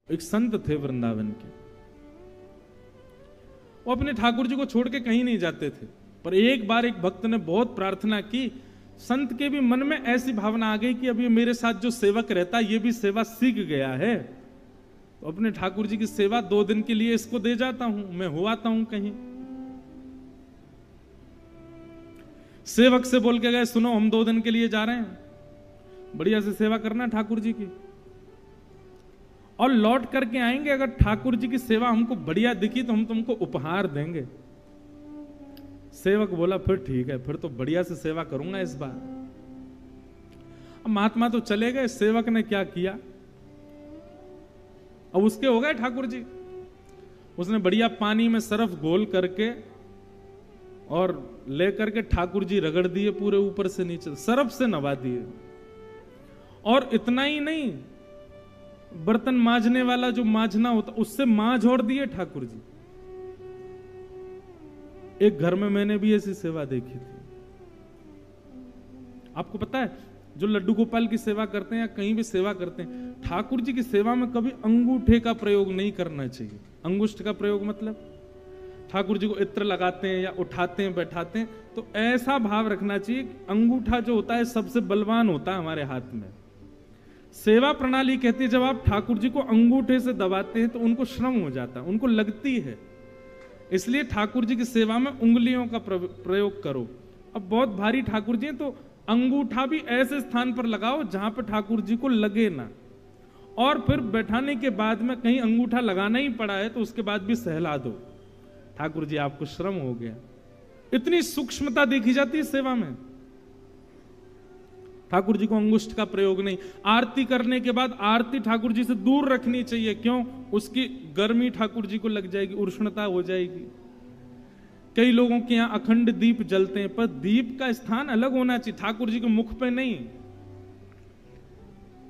एक संत थे वृंदावन के, वो अपने ठाकुर जी को छोड़ के कहीं नहीं जाते थे। पर एक बार एक भक्त ने बहुत प्रार्थना की, संत के भी मन में ऐसी भावना आ गई कि अब ये मेरे साथ जो सेवक रहता है ये भी सेवा सीख गया है, तो अपने ठाकुर जी की सेवा 2 दिन के लिए इसको दे जाता हूं, मैं हो आता हूं कहीं। सेवक से बोल के गए, सुनो हम 2 दिन के लिए जा रहे हैं, बढ़िया से सेवा करना ठाकुर जी की, और लौट करके आएंगे, अगर ठाकुर जी की सेवा हमको बढ़िया दिखी तो हम तुमको उपहार देंगे। सेवक बोला फिर ठीक है, फिर तो बढ़िया से सेवा करूंगा इस बार। अब महात्मा तो चले गए, सेवक ने क्या किया, अब उसके हो गए ठाकुर जी। उसने बढ़िया पानी में सरफ घोल करके और लेकर के ठाकुर जी रगड़ दिए पूरे ऊपर से नीचे, सरफ से नवा दिए। और इतना ही नहीं, बर्तन मांजने वाला जो मांजना होता उससे मांझ और दिए ठाकुर जी। एक घर में मैंने भी ऐसी सेवा देखी थी। आपको पता है, जो लड्डू गोपाल की सेवा करते हैं या कहीं भी सेवा करते हैं, ठाकुर जी की सेवा में कभी अंगूठे का प्रयोग नहीं करना चाहिए। अंगुष्ठ का प्रयोग मतलब ठाकुर जी को इत्र लगाते हैं या उठाते हैं बैठाते हैं, तो ऐसा भाव रखना चाहिए कि अंगूठा जो होता है सबसे बलवान होता है हमारे हाथ में। सेवा प्रणाली कहती है जब आप ठाकुर जी को अंगूठे से दबाते हैं तो उनको श्रम हो जाता है, उनको लगती है। इसलिए ठाकुर जी की सेवा में उंगलियों का प्रयोग करो। अब बहुत भारी ठाकुर जी हैं तो अंगूठा भी ऐसे स्थान पर लगाओ जहां पर ठाकुर जी को लगे ना, और फिर बैठाने के बाद में कहीं अंगूठा लगाना ही पड़ा है तो उसके बाद भी सहला दो, ठाकुर जी आपको श्रम हो गया। इतनी सूक्ष्मता देखी जाती है सेवा में। ठाकुर जी को अंगुष्ठ का प्रयोग नहीं। आरती करने के बाद आरती ठाकुर जी से दूर रखनी चाहिए, क्यों? उसकी गर्मी ठाकुर जी को लग जाएगी, उष्णता हो जाएगी। कई लोगों के यहां अखंड दीप जलते हैं, पर दीप का स्थान अलग होना चाहिए, ठाकुर जी के मुख पे नहीं।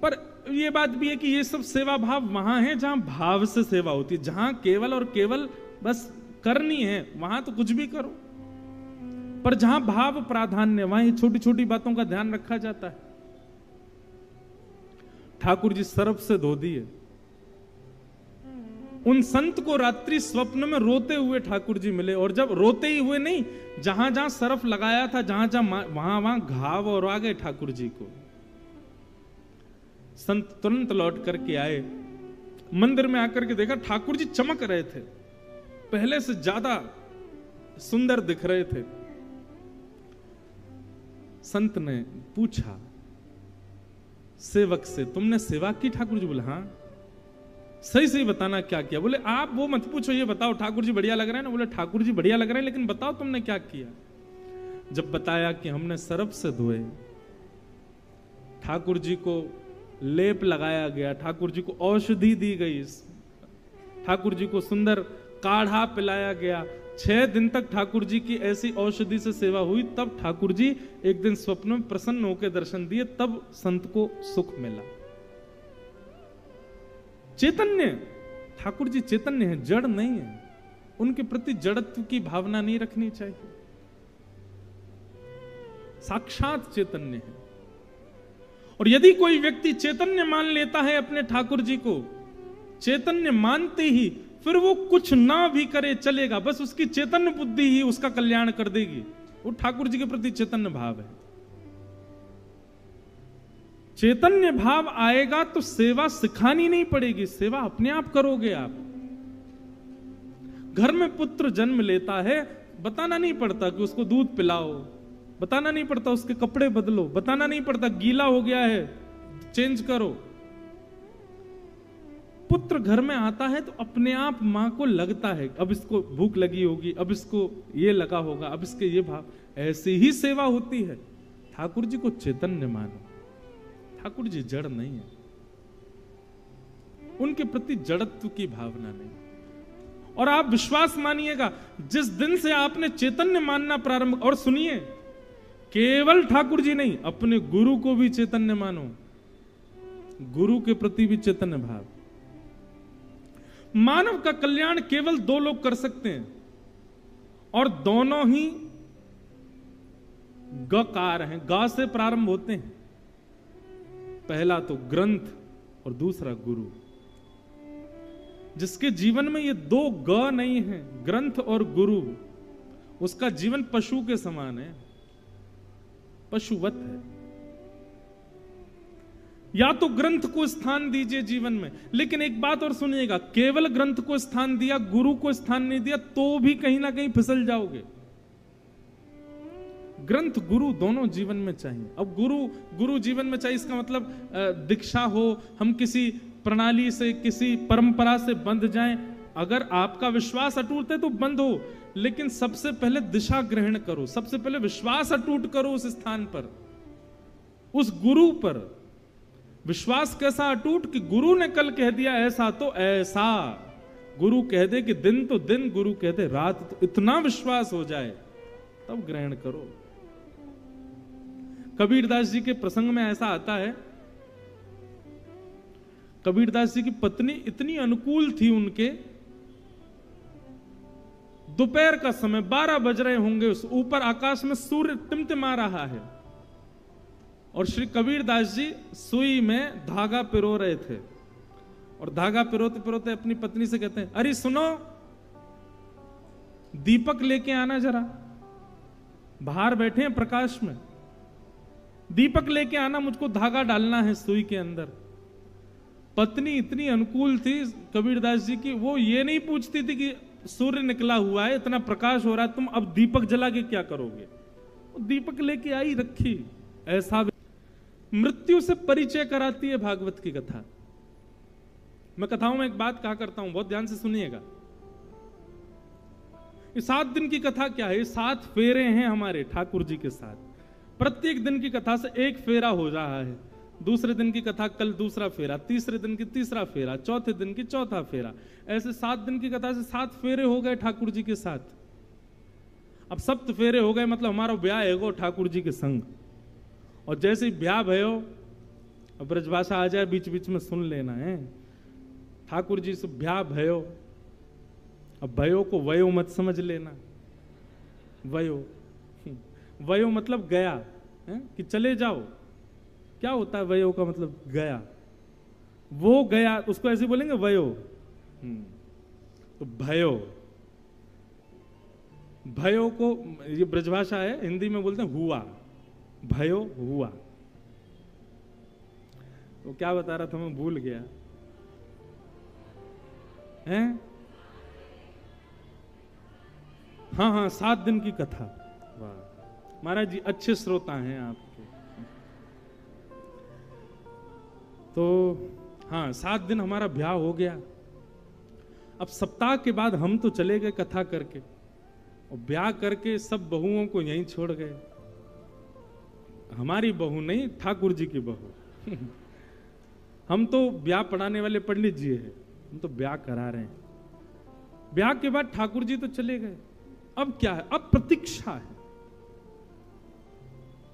पर यह बात भी है कि ये सब सेवा भाव वहां है जहां भाव से सेवा होती है, जहां केवल और केवल बस करनी है वहां तो कुछ भी करो, पर जहां भाव प्राधान्य वहां छोटी छोटी बातों का ध्यान रखा जाता है। ठाकुर जी सरफ से धो दिए। उन संत को रात्रि स्वप्न में रोते हुए ठाकुर जी मिले, और जब रोते ही हुए नहीं, जहां जहां सरफ लगाया था जहां जहां वहां वहां घाव और आ गए ठाकुर जी को। संत तुरंत लौट करके आए, मंदिर में आकर के देखा ठाकुर जी चमक रहे थे, पहले से ज्यादा सुंदर दिख रहे थे। संत ने पूछा सेवक से, तुमने सेवा की? ठाकुर जी बोले हाँ। सही सही बताना क्या किया? बोले आप वो मत पूछो, ये बताओ ठाकुर जी बढ़िया लग रहे हैं ना? बोले ठाकुर जी बढ़िया लग रहे हैं, लेकिन बताओ तुमने क्या किया? जब बताया कि हमने सरफ से धोए, ठाकुर जी को लेप लगाया गया, ठाकुर जी को औषधि दी गई, ठाकुर जी को सुंदर काढ़ा पिलाया गया, 6 दिन तक ठाकुर जी की ऐसी औषधि से सेवा हुई, तब ठाकुर जी एक दिन स्वप्न में प्रसन्न होकर दर्शन दिए, तब संत को सुख मिला। चैतन्य, ठाकुर जी चैतन्य है, जड़ नहीं है। उनके प्रति जड़त्व की भावना नहीं रखनी चाहिए, साक्षात चैतन्य है। और यदि कोई व्यक्ति चैतन्य मान लेता है अपने ठाकुर जी को, चैतन्य मानते ही फिर वो कुछ ना भी करे चलेगा, बस उसकी चैतन्य बुद्धि ही उसका कल्याण कर देगी। वो ठाकुर जी के प्रति चैतन्य भाव है। चैतन्य भाव आएगा तो सेवा सिखानी नहीं पड़ेगी, सेवा अपने आप करोगे आप। घर में पुत्र जन्म लेता है, बताना नहीं पड़ता कि उसको दूध पिलाओ, बताना नहीं पड़ता उसके कपड़े बदलो, बताना नहीं पड़ता गीला हो गया है चेंज करो। पुत्र घर में आता है तो अपने आप मां को लगता है अब इसको भूख लगी होगी, अब इसको ये लगा होगा, अब इसके ये भाव। ऐसी ही सेवा होती है। ठाकुर जी को चैतन्य मानो, ठाकुर जी जड़ नहीं है, उनके प्रति जड़त्व की भावना नहीं। और आप विश्वास मानिएगा, जिस दिन से आपने चैतन्य मानना प्रारंभ, और सुनिए केवल ठाकुर जी नहीं, अपने गुरु को भी चैतन्य मानो, गुरु के प्रति भी चैतन्य भाव। मानव का कल्याण केवल 2 लोग कर सकते हैं, और दोनों ही गकार हैं, गा से प्रारंभ होते हैं। पहला तो ग्रंथ और दूसरा गुरु। जिसके जीवन में ये दो ग नहीं है, ग्रंथ और गुरु, उसका जीवन पशु के समान है, पशुवत है। या तो ग्रंथ को स्थान दीजिए जीवन में, लेकिन एक बात और सुनिएगा, केवल ग्रंथ को स्थान दिया, गुरु को स्थान नहीं दिया, तो भी कहीं ना कहीं फिसल जाओगे। ग्रंथ गुरु दोनों जीवन में चाहिए। अब गुरु जीवन में चाहिए, इसका मतलब दीक्षा हो, हम किसी प्रणाली से, किसी परंपरा से बंध जाएं। अगर आपका विश्वास अटूट है तो बंद हो, लेकिन सबसे पहले दिशा ग्रहण करो, सबसे पहले विश्वास अटूट करो उस स्थान पर, उस गुरु पर। विश्वास कैसा अटूट कि गुरु ने कल कह दिया ऐसा तो ऐसा, गुरु कह दे कि दिन तो दिन, गुरु कह दे रात तो, इतना विश्वास हो जाए तब ग्रहण करो। कबीरदास जी के प्रसंग में ऐसा आता है, कबीरदास जी की पत्नी इतनी अनुकूल थी उनके, दोपहर का समय 12 बज रहे होंगे, उस ऊपर आकाश में सूर्य टिमटिमा रहा है और श्री कबीरदास जी सुई में धागा पिरो रहे थे, और धागा पिरोते पिरोते अपनी पत्नी से कहते हैं, अरे सुनो, दीपक लेके आना जरा, बाहर बैठे हैं प्रकाश में, दीपक लेके आना, मुझको धागा डालना है सुई के अंदर। पत्नी इतनी अनुकूल थी कबीरदास जी की, वो ये नहीं पूछती थी कि सूर्य निकला हुआ है, इतना प्रकाश हो रहा है, तुम अब दीपक जला के क्या करोगे, वो दीपक लेके आई रखी। ऐसा मृत्यु से परिचय कराती है भागवत की कथा। मैं कथाओं में एक बात कहा करता हूं, बहुत ध्यान से सुनिएगा। ये 7 दिन की कथा क्या है, 7 फेरे हैं हमारे ठाकुर जी के साथ। प्रत्येक दिन की कथा से एक फेरा हो रहा है, दूसरे दिन की कथा कल दूसरा फेरा, तीसरे दिन की तीसरा फेरा, चौथे दिन की चौथा फेरा, ऐसे 7 दिन की कथा से 7 फेरे हो गए ठाकुर जी के साथ। अब 7 फेरे हो गए मतलब हमारा ब्याह है ठाकुर जी के संग, और जैसे ही ब्याह भयो, अब ब्रजभाषा आ जाए बीच बीच में सुन लेना है, ठाकुर जी से ब्याह भयो, अब भयो को वयो मत समझ लेना, वयो मतलब गया है कि चले जाओ, क्या होता है वयो का मतलब गया, वो गया, उसको ऐसे बोलेंगे वयो। तो भयो, भयो को ये ब्रजभाषा है, हिंदी में बोलते हैं हुआ, भयो हुआ। तो क्या बता रहा था मैं भूल गया हैं? हाँ, 7 दिन की कथा। वाह महाराज जी, अच्छे श्रोता हैं आपके। तो हाँ, 7 दिन हमारा ब्याह हो गया। अब सप्ताह के बाद हम तो चले गए कथा करके, और ब्याह करके सब बहुओं को यहीं छोड़ गए। हमारी बहू नहीं, ठाकुर जी की बहू। हम तो ब्याह पढ़ाने वाले पंडित जी हैं, हम तो ब्याह करा रहे हैं। ब्याह के बाद ठाकुर जी तो चले गए। अब क्या है, अब प्रतीक्षा है।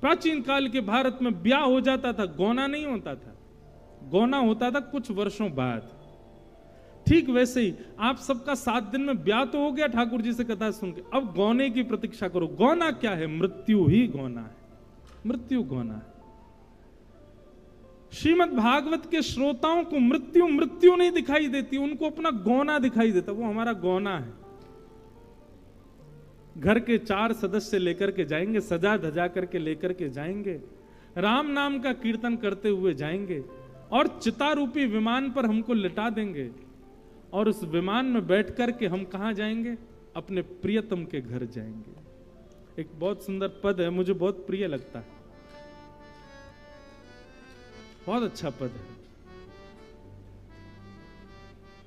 प्राचीन काल के भारत में ब्याह हो जाता था, गौना नहीं होता था, गौना होता था कुछ वर्षों बाद। ठीक वैसे ही आप सबका 7 दिन में ब्याह तो हो गया ठाकुर जी से कथा सुन के, अब गौने की प्रतीक्षा करो। गौना क्या है? मृत्यु ही गौना है, मृत्यु गौना है। श्रीमद् भागवत के श्रोताओं को मृत्यु मृत्यु नहीं दिखाई देती, उनको अपना गौना दिखाई देता, वो हमारा गौना है। घर के 4 सदस्य लेकर के जाएंगे, सजा धजा करके लेकर के जाएंगे, राम नाम का कीर्तन करते हुए जाएंगे, और चिता रूपी विमान पर हमको लिटा देंगे, और उस विमान में बैठ करके हम कहां जाएंगे? अपने प्रियतम के घर जाएंगे। एक बहुत सुंदर पद है, मुझे बहुत प्रिय लगता है, बहुत अच्छा पद है।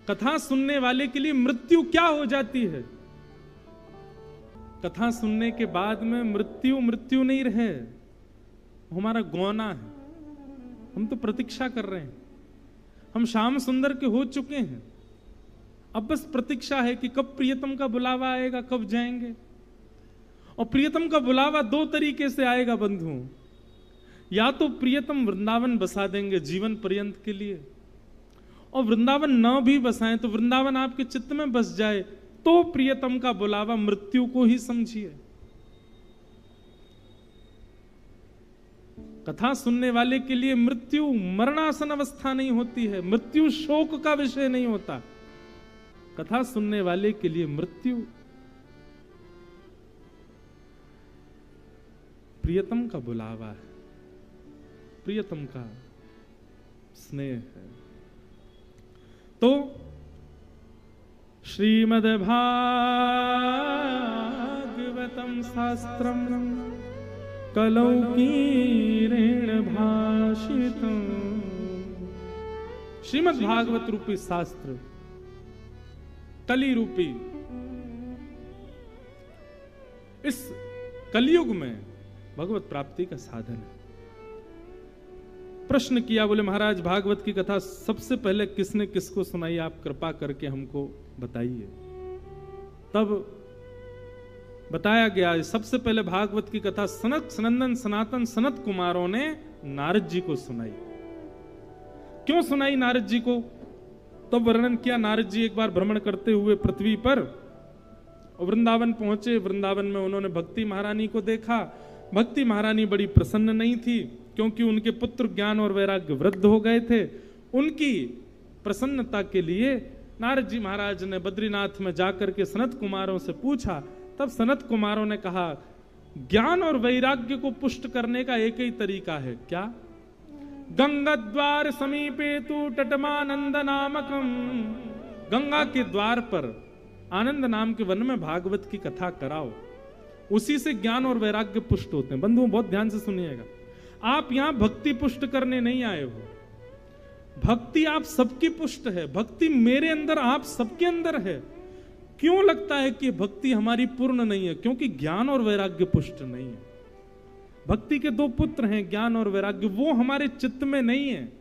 कथा सुनने वाले के लिए मृत्यु क्या हो जाती है? कथा सुनने के बाद में मृत्यु मृत्यु नहीं रहे, हमारा गौना है। हम तो प्रतीक्षा कर रहे हैं, हम श्याम सुंदर के हो चुके हैं, अब बस प्रतीक्षा है कि कब प्रियतम का बुलावा आएगा, कब जाएंगे। और प्रियतम का बुलावा 2 तरीके से आएगा बंधुओं। या तो प्रियतम वृंदावन बसा देंगे जीवन पर्यंत के लिए, और वृंदावन न भी बसाएं तो वृंदावन आपके चित्त में बस जाए, तो प्रियतम का बुलावा मृत्यु को ही समझिए। कथा सुनने वाले के लिए मृत्यु मरणासन अवस्था नहीं होती है, मृत्यु शोक का विषय नहीं होता। कथा सुनने वाले के लिए मृत्यु प्रियतम का बुलावा है, प्रियतम का स्नेह है। तो श्रीमद् भागवतम शास्त्रम कलौकीरेण भाषितम्। श्रीमद् भागवत रूपी शास्त्र कली रूपी इस कलयुग में भगवत प्राप्ति का साधन है। प्रश्न किया, बोले महाराज भागवत की कथा सबसे पहले किसने किसको सुनाई, आप कृपा करके हमको बताइए। तब बताया गया सबसे पहले भागवत की कथा सनत सनंदन सनातन सनत कुमारों ने नारद जी को सुनाई। क्यों सुनाई नारद जी को? तब वर्णन किया, नारद जी एक बार भ्रमण करते हुए पृथ्वी पर वृंदावन पहुंचे। वृंदावन में उन्होंने भक्ति महारानी को देखा। भक्ति महारानी बड़ी प्रसन्न नहीं थी, क्योंकि उनके पुत्र ज्ञान और वैराग्य वृद्ध हो गए थे। उनकी प्रसन्नता के लिए नारद जी महाराज ने बद्रीनाथ में जाकर के सनत कुमारों से पूछा। तब सनत कुमारों ने कहा, ज्ञान और वैराग्य को पुष्ट करने का एक ही तरीका है। क्या? गंगा द्वार समीपे तु तटमानंद नामकम। गंगा के द्वार पर आनंद नाम के वन में भागवत की कथा कराओ, उसी से ज्ञान और वैराग्य पुष्ट होते हैं। बंधुओं बहुत ध्यान से सुनिएगा, आप यहां भक्ति पुष्ट करने नहीं आए हो। भक्ति आप सबकी पुष्ट है, भक्ति मेरे अंदर आप सबके अंदर है। क्यों लगता है कि भक्ति हमारी पूर्ण नहीं है? क्योंकि ज्ञान और वैराग्य पुष्ट नहीं है। भक्ति के दो पुत्र हैं, ज्ञान और वैराग्य, वो हमारे चित्त में नहीं है।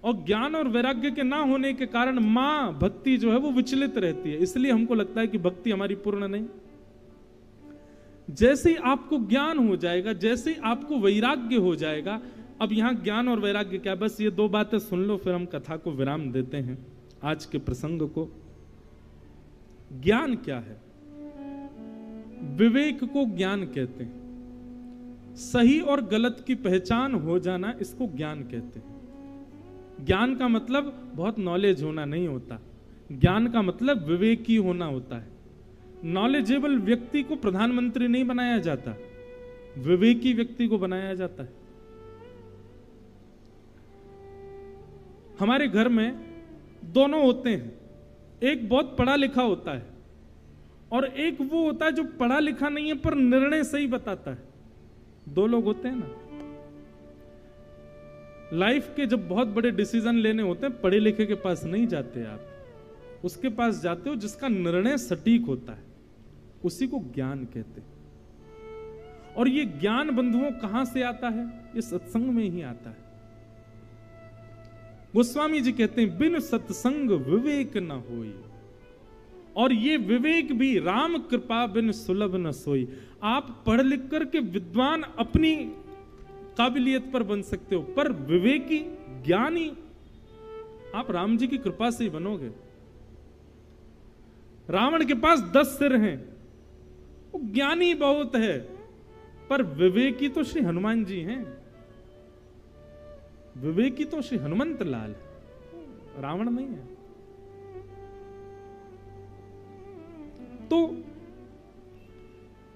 और ज्ञान और वैराग्य के ना होने के कारण मां भक्ति जो है वो विचलित रहती है। इसलिए हमको लगता है कि भक्ति हमारी पूर्ण नहीं। जैसे ही आपको ज्ञान हो जाएगा, जैसे ही आपको वैराग्य हो जाएगा। अब यहां ज्ञान और वैराग्य क्या, बस ये दो बातें सुन लो, फिर हम कथा को विराम देते हैं आज के प्रसंग को। ज्ञान क्या है? विवेक को ज्ञान कहते हैं। सही और गलत की पहचान हो जाना, इसको ज्ञान कहते हैं। ज्ञान का मतलब बहुत नॉलेज होना नहीं होता, ज्ञान का मतलब विवेकी होना होता है। नॉलेजेबल व्यक्ति को प्रधानमंत्री नहीं बनाया जाता, विवेकी व्यक्ति को बनाया जाता है। हमारे घर में दोनों होते हैं, एक बहुत पढ़ा लिखा होता है और एक वो होता है जो पढ़ा लिखा नहीं है पर निर्णय सही बताता है। दो लोग होते हैं ना। लाइफ के जब बहुत बड़े डिसीजन लेने होते हैं, पढ़े लिखे के पास नहीं जाते आप, उसके पास जाते हो जिसका निर्णय सटीक होता है, उसी को ज्ञान कहते हैं। और ये ज्ञान बंधुओं कहां से आता है? ये सत्संग में ही आता है। गोस्वामी जी कहते हैं, बिन सत्संग विवेक न होई। और ये विवेक भी राम कृपा बिन सुलभ न सोई। आप पढ़ लिख करके विद्वान अपनी काबिलियत पर बन सकते हो, पर विवेकी ज्ञानी आप राम जी की कृपा से ही बनोगे। रावण के पास 10 सिर हैं, वो ज्ञानी बहुत है, पर विवेकी तो श्री हनुमान जी हैं। विवेकी तो श्री हनुमंत लाल है, रावण नहीं है। तो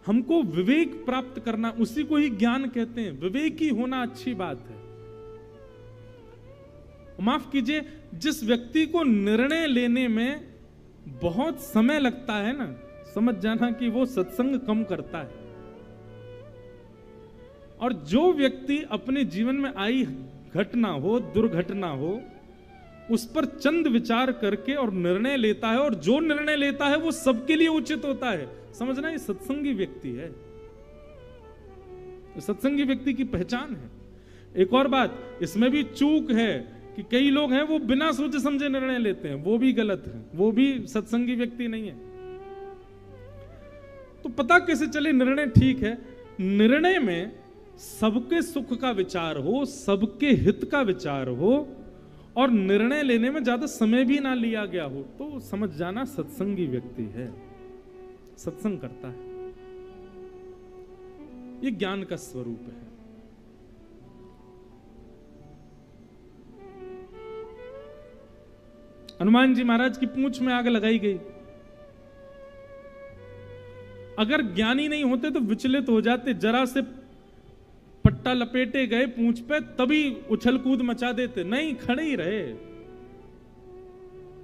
हमको विवेक प्राप्त करना, उसी को ही ज्ञान कहते हैं। विवेकी होना अच्छी बात है। माफ कीजिए, जिस व्यक्ति को निर्णय लेने में बहुत समय लगता है ना, समझ जाना कि वो सत्संग कम करता है। और जो व्यक्ति अपने जीवन में आई घटना हो, दुर्घटना हो, उस पर चंद विचार करके और निर्णय लेता है, और जो निर्णय लेता है वो सबके लिए उचित होता है, समझना ये सत्संगी व्यक्ति है। सत्संगी व्यक्ति की पहचान है। एक और बात इसमें भी चूक है कि कई लोग हैं वो बिना सोचे समझे निर्णय लेते हैं, वो भी गलत है, वो भी सत्संगी व्यक्ति नहीं है। तो पता कैसे चले निर्णय ठीक है? निर्णय में सबके सुख का विचार हो, सबके हित का विचार हो, और निर्णय लेने में ज्यादा समय भी ना लिया गया हो, तो समझ जाना सत्संगी व्यक्ति है, सत्संग करता है। ये ज्ञान का स्वरूप है। हनुमान जी महाराज की पूंछ में आग लगाई गई, अगर ज्ञानी नहीं होते तो विचलित हो जाते, जरा से पट्टा लपेटे गए पूंछ पे तभी उछल कूद मचा देते, नहीं खड़े ही रहे।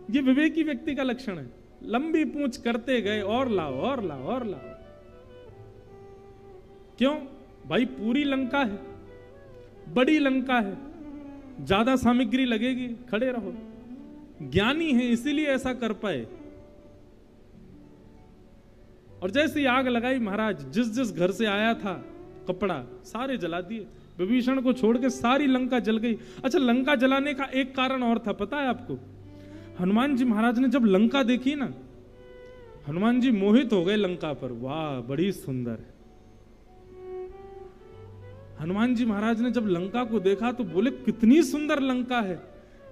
ये विवेकी व्यक्ति का लक्षण है। लंबी पूंछ करते गए, और लाओ और लाओ और लाओ। क्यों भाई? पूरी लंका है, बड़ी लंका है, ज्यादा सामग्री लगेगी, खड़े रहो। ज्ञानी है इसीलिए ऐसा कर पाए। और जैसे आग लगाई महाराज, जिस जिस घर से आया था कपड़ा सारे जला दिए, विभीषण को छोड़ के सारी लंका जल गई। अच्छा, लंका जलाने का एक कारण और था, पता है आपको? हनुमान जी महाराज ने जब लंका देखी ना, हनुमान जी मोहित हो गए लंका पर। वाह, बड़ी सुंदर है। हनुमान जी महाराज ने जब लंका को देखा तो बोले कितनी सुंदर लंका है,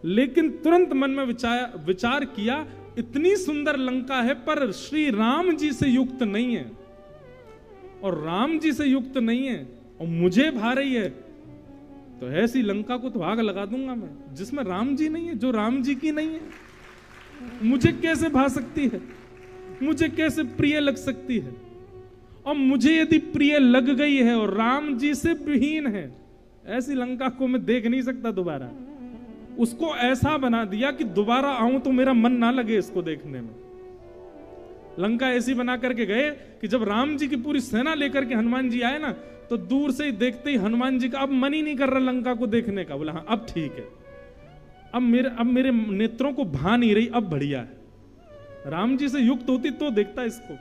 लेकिन तुरंत मन में विचार किया, इतनी सुंदर लंका है पर श्री राम जी से युक्त नहीं है, और राम जी से युक्त नहीं है और मुझे भा रही है, तो ऐसी लंका को तो आग लगा दूंगा मैं, जिसमें राम जी नहीं है, जो राम जी की नहीं है। मुझे कैसे भा सकती है, मुझे कैसे प्रिय लग सकती है? और मुझे यदि प्रिय लग गई है और राम जी से विहीन है, ऐसी लंका को मैं देख नहीं सकता दोबारा। उसको ऐसा बना दिया कि दोबारा आऊं तो मेरा मन ना लगे इसको देखने में। लंका ऐसी बना करके गए कि जब राम जी की पूरी सेना लेकर के हनुमान जी आए ना, तो दूर से ही देखते ही हनुमान जी का अब मन ही नहीं कर रहा लंका को देखने का। बोला हाँ अब ठीक है, अब मेरे नेत्रों को भा नहीं रही, अब बढ़िया है। राम जी से युक्त होती तो देखता इसको।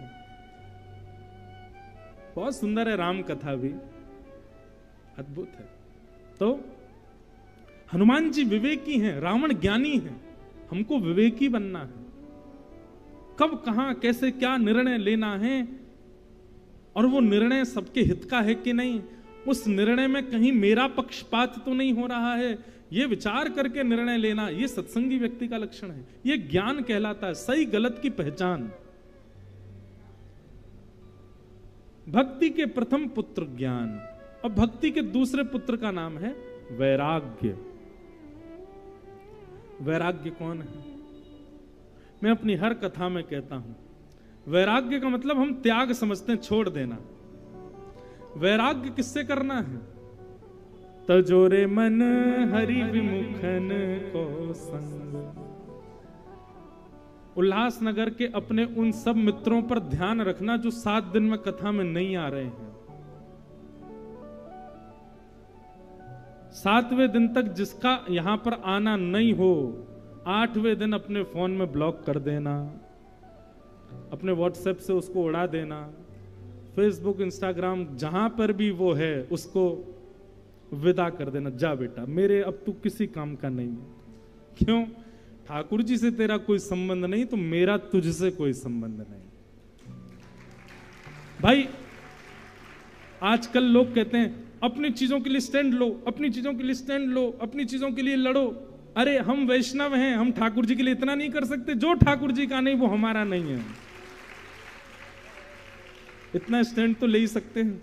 बहुत सुंदर है राम कथा भी, अद्भुत है। तो हनुमान जी विवेकी हैं, रावण ज्ञानी है। हमको विवेकी बनना है, कब कहां कैसे क्या निर्णय लेना है, और वो निर्णय सबके हित का है कि नहीं, उस निर्णय में कहीं मेरा पक्षपात तो नहीं हो रहा है, ये विचार करके निर्णय लेना, ये सत्संगी व्यक्ति का लक्षण है। ये ज्ञान कहलाता है, सही गलत की पहचान। भक्ति के प्रथम पुत्र ज्ञान, और भक्ति के दूसरे पुत्र का नाम है वैराग्य। वैराग्य कौन है? मैं अपनी हर कथा में कहता हूं, वैराग्य का मतलब हम त्याग समझते हैं, छोड़ देना। वैराग्य किससे करना है? तजोरे मन हरि विमुखन को संग। उल्लासनगर के अपने उन सब मित्रों पर ध्यान रखना जो 7 दिन में कथा में नहीं आ रहे हैं। 7वें दिन तक जिसका यहां पर आना नहीं हो, 8वें दिन अपने फोन में ब्लॉक कर देना, अपने व्हाट्सएप से उसको उड़ा देना, फेसबुक इंस्टाग्राम जहां पर भी वो है उसको विदा कर देना। जा बेटा, मेरे अब तू किसी काम का नहीं है। क्यों? ठाकुर जी से तेरा कोई संबंध नहीं तो मेरा तुझसे कोई संबंध नहीं। भाई आजकल लोग कहते हैं अपनी चीजों के लिए स्टैंड लो, अपनी चीजों के लिए स्टैंड लो, अपनी चीजों के लिए लड़ो। अरे हम वैष्णव हैं, हम ठाकुर जी के लिए इतना नहीं कर सकते? जो ठाकुर जी का नहीं वो हमारा नहीं है। इतना स्टैंड तो ले ही सकते हैं।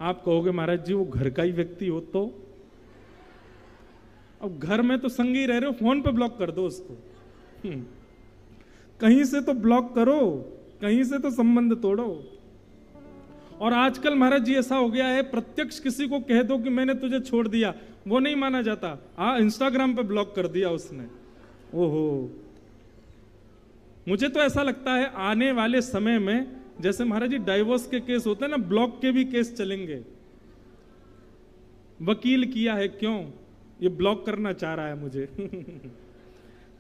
आप कहोगे महाराज जी वो घर का ही व्यक्ति हो तो? अब घर में तो संगी रह रहे हो, फोन पे ब्लॉक कर दो उसको। कहीं से तो ब्लॉक करो, कहीं से तो संबंध तोड़ो। और आजकल महाराज जी ऐसा हो गया है, प्रत्यक्ष किसी को कह दो कि मैंने तुझे छोड़ दिया, वो नहीं माना जाता। इंस्टाग्राम पे ब्लॉक कर दिया उसने। ओहो, मुझे तो ऐसा लगता है आने वाले समय में जैसे महाराज जी डाइवोर्स के केस होते हैं ना, ब्लॉक के भी केस चलेंगे। वकील किया है, क्यों? ये ब्लॉक करना चाह रहा है मुझे।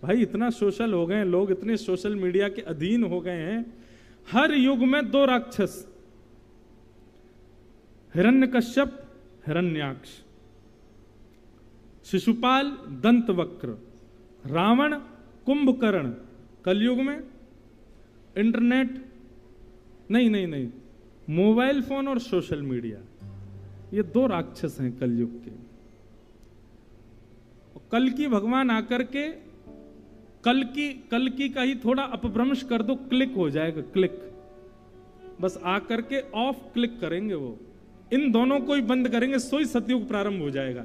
भाई इतना सोशल हो गए लोग, इतने सोशल मीडिया के अधीन हो गए हैं। हर युग में 2 राक्षस, हिरण्यकश्यप हिरण्याक्ष, शिशुपाल दंतवक्र, रावण कुंभकर्ण। कलयुग में इंटरनेट नहीं, मोबाइल फोन और सोशल मीडिया, ये 2 राक्षस हैं कलयुग के। कल की भगवान आकर के कल की का ही थोड़ा अपभ्रंश कर दो, क्लिक हो जाएगा, क्लिक। बस आकर के ऑफ क्लिक करेंगे वो, इन दोनों को ही बंद करेंगे, सोई सतयुग प्रारंभ हो जाएगा।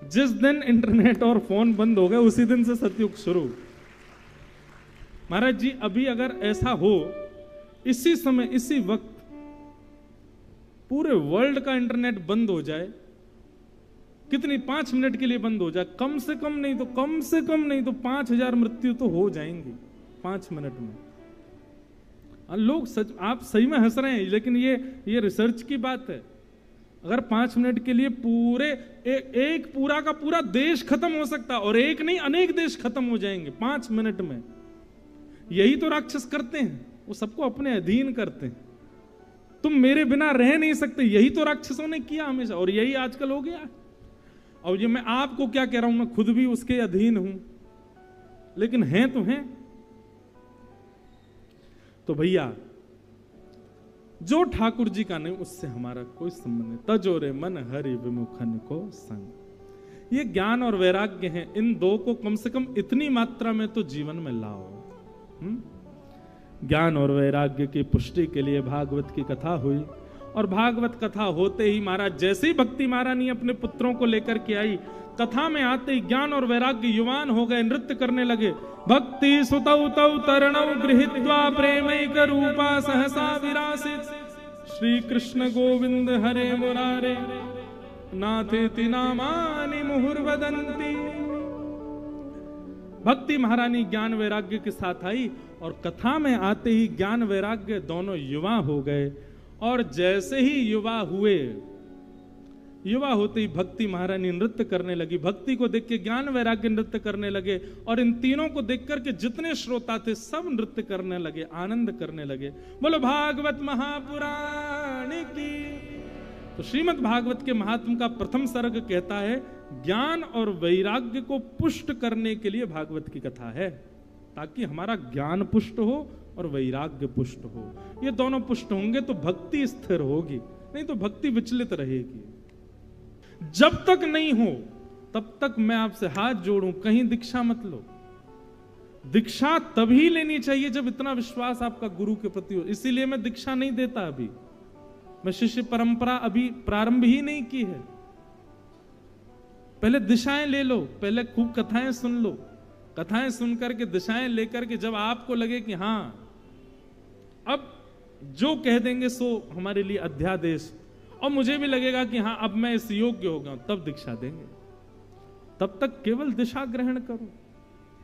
जिस दिन इंटरनेट और फोन बंद हो गए उसी दिन से सतयुग शुरू। महाराज जी अभी अगर ऐसा हो, इसी समय इसी वक्त पूरे वर्ल्ड का इंटरनेट बंद हो जाए, कितनी 5 मिनट के लिए बंद हो जाए, कम से कम नहीं तो 5000 मृत्यु तो हो जाएंगी 5 मिनट में। लोग सच, आप सही में हंस रहे हैं, लेकिन ये रिसर्च की बात है। अगर 5 मिनट के लिए पूरे एक पूरा का पूरा देश खत्म हो सकता है, और एक नहीं अनेक देश खत्म हो जाएंगे 5 मिनट में। यही तो राक्षस करते हैं, वो सबको अपने अधीन करते हैं। तुम मेरे बिना रह नहीं सकते, यही तो राक्षसों ने किया हमेशा, और यही आजकल हो गया। और ये मैं आपको क्या कह रहा हूं, मैं खुद भी उसके अधीन हूं, लेकिन हैं तो हैं। तो भैया जो ठाकुर जी का नहीं उससे हमारा कोई संबंध नहीं। तजोरे मन हरि विमुखन को संग, ये ज्ञान और वैराग्य हैं, इन दो को कम से कम इतनी मात्रा में तो जीवन में लाओ। ज्ञान और वैराग्य की पुष्टि के लिए भागवत की कथा हुई, और भागवत कथा होते ही महाराज जैसे ही भक्ति महारानी अपने पुत्रों को लेकर के आई, कथा में आते ही ज्ञान और वैराग्य युवान हो गए, नृत्य करने लगे। भक्ति सुतौ तौ तरणौ गृहीत्वा प्रेमैक रूपा सहसा विरासित, श्री कृष्ण गोविंद हरे मुरारे नाथेति नामानि मुहुर्वदन्ति। भक्ति महारानी ज्ञान वैराग्य के साथ आई, और कथा में आते ही ज्ञान वैराग्य दोनों युवा हो गए। और जैसे ही युवा हुए, युवा होते ही भक्ति महारानी नृत्य करने लगी। भक्ति को देख के ज्ञान वैराग्य नृत्य करने लगे, और इन तीनों को देख करके जितने श्रोता थे सब नृत्य करने लगे, आनंद करने लगे। बोलो भागवत महापुराण की। तो श्रीमद् भागवत के महात्म का प्रथम सर्ग कहता है ज्ञान और वैराग्य को पुष्ट करने के लिए भागवत की कथा है, ताकि हमारा ज्ञान पुष्ट हो और वैराग्य पुष्ट हो। ये दोनों पुष्ट होंगे तो भक्ति स्थिर होगी, नहीं तो भक्ति विचलित रहेगी। जब तक नहीं हो तब तक मैं आपसे हाथ जोड़ूं, कहीं दीक्षा मत लो। दीक्षा तभी लेनी चाहिए जब इतना विश्वास आपका गुरु के प्रति हो। इसीलिए मैं दीक्षा नहीं देता, अभी मैं शिष्य परंपरा अभी प्रारंभ ही नहीं की है। पहले दिशाएं ले लो, पहले खूब कथाएं सुन लो, कथाएं सुनकर के दिशाएं लेकर के जब आपको लगे कि हां अब जो कह देंगे सो हमारे लिए अध्यादेश, और मुझे भी लगेगा कि हाँ अब मैं इस योग्य हो गया हूं, तब दीक्षा देंगे। तब तक केवल दिशा ग्रहण करो,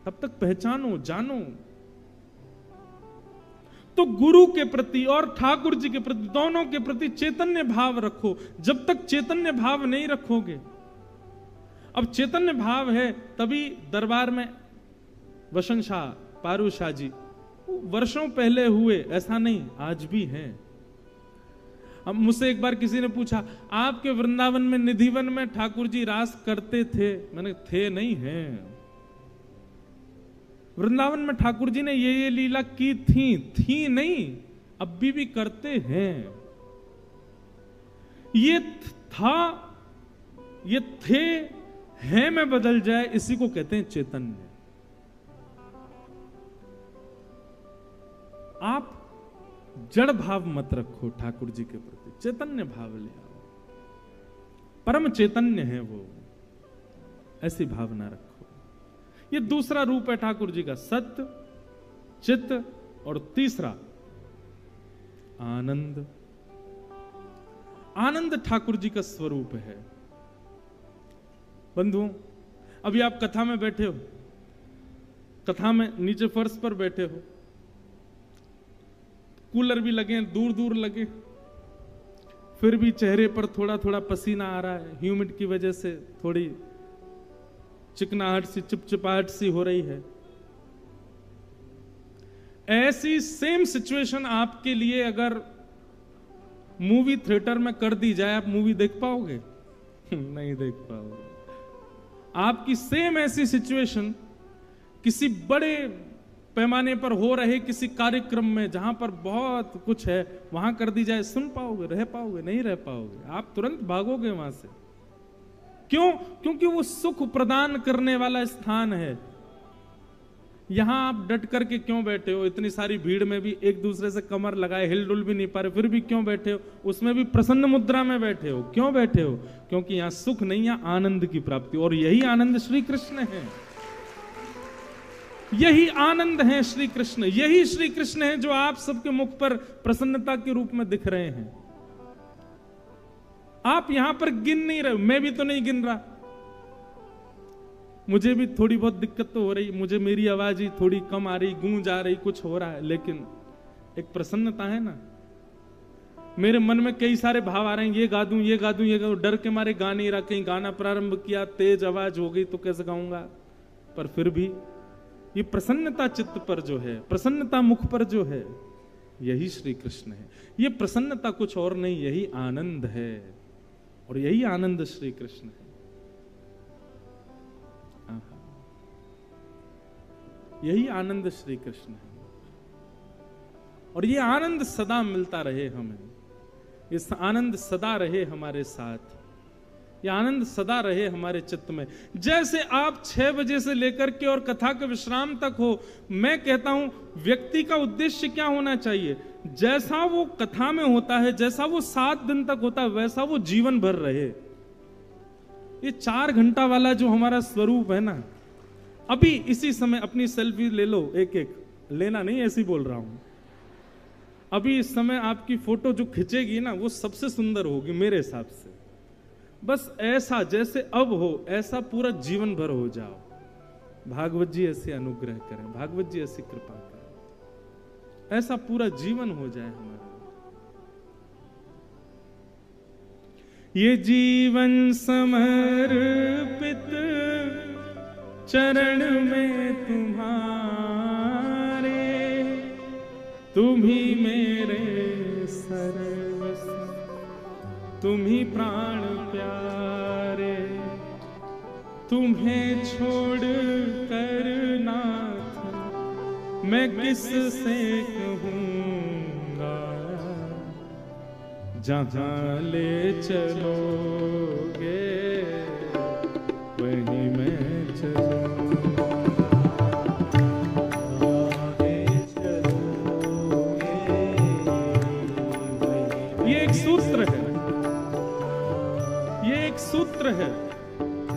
तब तक पहचानो, जानो। तो गुरु के प्रति और ठाकुर जी के प्रति, दोनों के प्रति चैतन्य भाव रखो। जब तक चैतन्य भाव नहीं रखोगे, अब चैतन्य भाव है तभी दरबार में वसंत शाह, पारू शाह जी वर्षों पहले हुए, ऐसा नहीं, आज भी हैं। अब मुझसे एक बार किसी ने पूछा आपके वृंदावन में निधिवन में ठाकुर जी रास करते थे? मैंने थे नहीं, हैं। वृंदावन में ठाकुर जी ने ये लीला की थी नहीं, अब भी करते हैं। ये था, ये थे, हैं में बदल जाए, इसी को कहते हैं चैतन्य। आप जड़ भाव मत रखो ठाकुर जी के प्रति, चैतन्य भाव ले आओ। परम चैतन्य है वो, ऐसी भावना रखो। ये दूसरा रूप है ठाकुर जी का, सत्य, चित्त, और तीसरा आनंद। आनंद ठाकुर जी का स्वरूप है। बंधुओं, अभी आप कथा में बैठे हो, कथा में नीचे फर्श पर बैठे हो, कूलर भी लगे, दूर दूर लगे, फिर भी चेहरे पर थोड़ा थोड़ा पसीना आ रहा है, ह्यूमिड की वजह से थोड़ी चिकनाहट सी, चिपचिपाहट सी हो रही है। ऐसी सेम सिचुएशन आपके लिए अगर मूवी थिएटर में कर दी जाए, आप मूवी देख पाओगे? नहीं देख पाओगे। आपकी सेम ऐसी सिचुएशन किसी बड़े पैमाने पर हो रहे किसी कार्यक्रम में, जहां पर बहुत कुछ है, वहां कर दी जाए, सुन पाओगे, रह पाओगे? नहीं रह पाओगे, आप तुरंत भागोगे वहां से। क्यों? क्योंकि वो सुख प्रदान करने वाला स्थान है। यहां आप डट करके क्यों बैठे हो? इतनी सारी भीड़ में भी एक दूसरे से कमर लगाए, हिलडुल भी नहीं पा रहे, फिर भी क्यों बैठे हो? उसमें भी प्रसन्न मुद्रा में बैठे हो, क्यों बैठे हो? क्योंकि यहां सुख नहीं है, आनंद की प्राप्ति, और यही आनंद श्री कृष्ण है। यही आनंद है श्री कृष्ण, यही श्री कृष्ण है जो आप सबके मुख पर प्रसन्नता के रूप में दिख रहे हैं। आप यहां पर गिन नहीं रहे, मैं भी तो नहीं गिन रहा, मुझे भी थोड़ी बहुत दिक्कत तो हो रही, मुझे मेरी आवाज ही थोड़ी कम आ रही, गूंज आ रही, कुछ हो रहा है, लेकिन एक प्रसन्नता है ना। मेरे मन में कई सारे भाव आ रहे हैं, ये गा दूं, ये गा दूं, ये गा दूं, डर के मारे गा नहीं रहा, कहीं गाना प्रारंभ किया तेज आवाज हो गई तो कैसे गाऊंगा, पर फिर भी ये प्रसन्नता चित्त पर जो है, प्रसन्नता मुख पर जो है, यही श्री कृष्ण है। ये प्रसन्नता कुछ और नहीं, यही आनंद है, और यही आनंद श्री कृष्ण है। यही आनंद श्री कृष्ण है, और ये आनंद सदा मिलता रहे हमें, इस आनंद सदा रहे हमारे साथ, ये आनंद सदा रहे हमारे चित्त में। जैसे आप 6 बजे से लेकर के और कथा के विश्राम तक हो, मैं कहता हूं व्यक्ति का उद्देश्य क्या होना चाहिए, जैसा वो कथा में होता है, जैसा वो 7 दिन तक होता है, वैसा वो जीवन भर रहे। ये 4 घंटा वाला जो हमारा स्वरूप है ना, अभी इसी समय अपनी सेल्फी ले लो, एक एक लेना नहीं, ऐसी बोल रहा हूं, अभी इस समय आपकी फोटो जो खिंचेगी ना, वो सबसे सुंदर होगी मेरे हिसाब से। बस ऐसा जैसे अब हो, ऐसा पूरा जीवन भर हो जाओ। भागवत जी ऐसे अनुग्रह करें, भागवत जी ऐसी कृपा करें, ऐसा पूरा जीवन हो जाए हमारा। ये जीवन समर्पित चरण में तुम्हारे, तुम ही मेरे सर्वस्व, तुम ही प्राण प्यारे, तुम्हें छोड़ कर नाथ मैं किससे कहूँगा, जहाँ ले चलोगे वहीं मैं चलूँगा। ये एक सूत्र है, ये एक सूत्र है।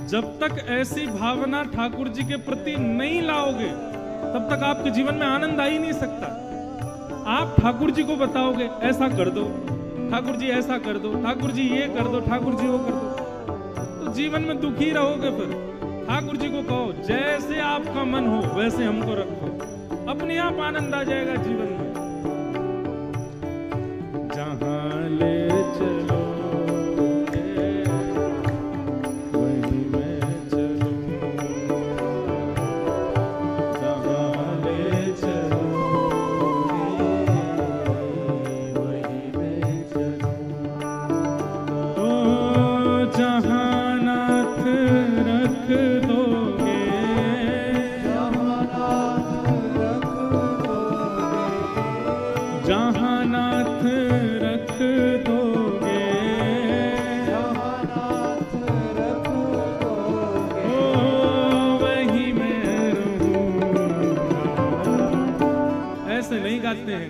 जब तक ऐसी भावना ठाकुर जी के प्रति नहीं लाओगे, तब तक आपके जीवन में आनंद आ ही नहीं सकता। आप ठाकुर जी को बताओगे ऐसा कर दो, ठाकुर जी ऐसा कर दो, ठाकुर जी ये कर दो, ठाकुर जी वो कर दो, तो जीवन में दुखी रहोगे। फिर ठाकुर जी को कहो जैसे आपका मन हो वैसे हमको रखो, अपने आप आनंद आ जाएगा जीवन में। जहां ले चलो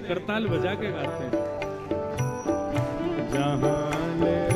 करताल बजा के गाते हैं। जहां ले